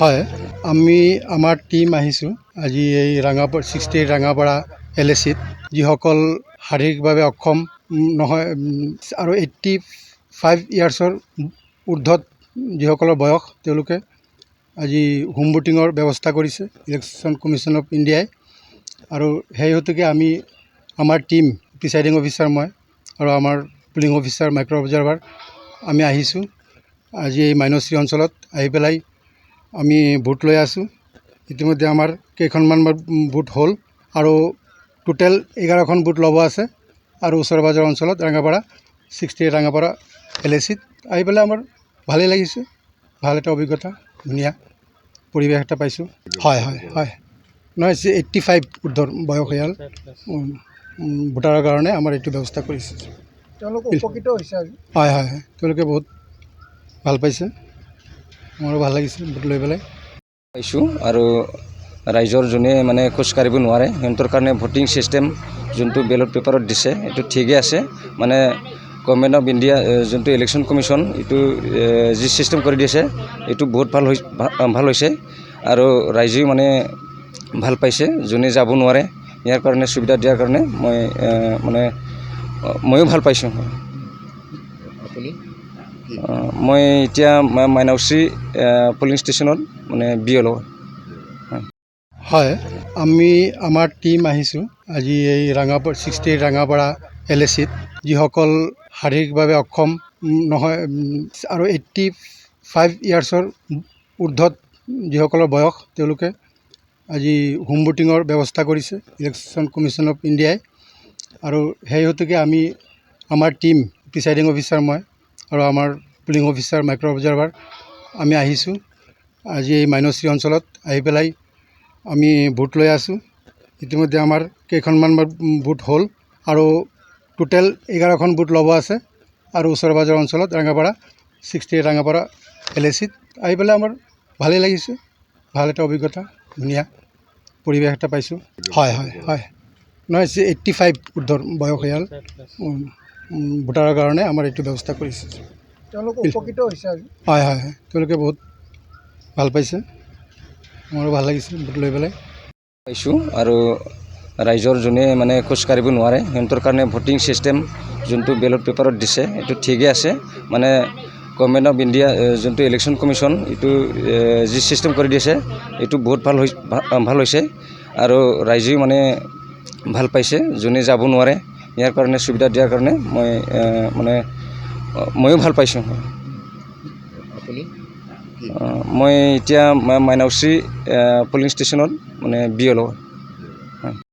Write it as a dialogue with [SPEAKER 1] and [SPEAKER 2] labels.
[SPEAKER 1] হয়, আমি আমাৰ টিম আহিছোঁ আজি এই 68 ৰাঙাপাৰা LACত যিসকল শাৰীৰিকভাৱে অক্ষম নহয় আৰু 85 ইয়াৰ্ছৰ ঊৰ্ধত যিসকলৰ বয়স তেওঁলোকে আজি হোম ভোটিঙৰ ব্যৱস্থা কৰিছে ইলেকশ্যন কমিশ্যন অফ ইণ্ডিয়াই। আৰু সেই হেতুকে আমি আমাৰ টিম প্ৰিচাইডিং অফিচাৰ মই আৰু আমাৰ পুলিং অফিচাৰ মাইক্ৰ' অবজাৰ্ভাৰ আমি আহিছোঁ আজি এই মাইনশ্ৰী অঞ্চলত আহি পেলাই আমি ভোট লৈ আছোঁ। ইতিমধ্যে আমাৰ কেইখনমান ভোট হ'ল আৰু টোটেল 11খন ভোট ল'ব আছে আৰু ওচৰ পাজৰ অঞ্চলত ৰাঙাপাৰা 68 ৰাঙাপাৰা LACত আহি পেলাই আমাৰ ভালেই লাগিছে, ভাল এটা অভিজ্ঞতা, ধুনীয়া পৰিৱেশ এটা পাইছোঁ। হয় হয় হয় নহয় 85 ঊৰ্ধৰ বয়সীয়াল ভোটাৰৰ কাৰণে আমাৰ এইটো ব্যৱস্থা কৰিছে।
[SPEAKER 2] তেওঁলোক উপকৃত হৈছে আজি।
[SPEAKER 1] হয় হয় হয় তেওঁলোকে বহুত ভাল পাইছে, আমাৰো ভাল লাগিছে ভোট লৈ পেলাই
[SPEAKER 3] পাইছোঁ। আৰু ৰাইজৰ যোনে মানে খোজকাঢ়িব নোৱাৰে সিহঁতৰ কাৰণে ভোটিং ছিষ্টেম যোনটো বেলট পেপাৰত দিছে এইটো ঠিকেই আছে। মানে গভৰ্ণমেণ্ট অফ ইণ্ডিয়া যোনটো ইলেকশ্যন কমিশ্যন এইটো যি ছিষ্টেম কৰি দিছে এইটো বহুত ভাল হৈছে আৰু ৰাইজেও মানে ভাল পাইছে। যোনে যাব নোৱাৰে ইয়াৰ কাৰণে সুবিধা দিয়াৰ কাৰণে ময়ো ভাল পাইছোঁ। মই এতিয়া মাইনশ্ৰী পুলিং ষ্টেচনত BLO।
[SPEAKER 1] হয়, আমি আমাৰ টিম আহিছোঁ আজি এই 68 ৰাঙাপাৰা LACত যিসকল শাৰীৰিকভাৱে অক্ষম নহয় আৰু 85 ইয়াৰ্ছৰ ঊৰ্ধত যিসকলৰ বয়স তেওঁলোকে আজি হোম ভোটিঙৰ ব্যৱস্থা কৰিছে ইলেকশ্যন কমিশ্যন অফ ইণ্ডিয়াই। আৰু সেই হেতুকে আমি আমাৰ টিম প্ৰিচাইডিং অফিচাৰ মই আৰু আমাৰ পুলিং অফিচাৰ মাইক্ৰ' অবজাৰ্ভাৰ আমি আহিছোঁ আজি এই মাইনশ্ৰী অঞ্চলত আহি পেলাই আমি ভোট লৈ আছোঁ। ইতিমধ্যে আমাৰ কেইখনমান ভোট হ'ল আৰু টোটেল 11খন ভোট ল'ব আছে আৰু ওচৰ পাজৰ অঞ্চলত ৰাঙাপাৰা 68 ৰাঙাপাৰা LACত আহি পেলাই আমাৰ ভালেই লাগিছে, ভাল এটা অভিজ্ঞতা, ধুনীয়া পৰিৱেশ এটা পাইছোঁ। হয় হয় হয় নহয় 85 ঊৰ্ধৰ বয়সীয়াল ভোটাৰৰ কাৰণে আমাৰ এইটো ব্যৱস্থা কৰিছে।
[SPEAKER 2] তেওঁলোক উপকৃত হৈছে আজি।
[SPEAKER 1] হয় হয় হয় তেওঁলোকে বহুত ভাল পাইছে, আমাৰো ভাল লাগিছে ভোট লৈ পেলাই
[SPEAKER 3] পাইছোঁ। আৰু ৰাইজৰ যোনে মানে খোজকাঢ়িব নোৱাৰে সিহঁতৰ কাৰণে ভোটিং ছিষ্টেম যোনটো বেলট পেপাৰত দিছে এইটো ঠিকেই আছে। মানে গভৰ্ণমেণ্ট অফ ইণ্ডিয়া যোনটো ইলেকশ্যন কমিশ্যন এইটো যি ছিষ্টেম কৰি দিছে এইটো বহুত ভাল হৈছে আৰু ৰাইজেও মানে ভাল পাইছে। যোনে যাব নোৱাৰে ইয়াৰ কাৰণে সুবিধা দিয়াৰ কাৰণে ময়ো ভাল পাইছোঁ। মই এতিয়া মাইনশ্ৰী পুলিং ষ্টেচনত BLO।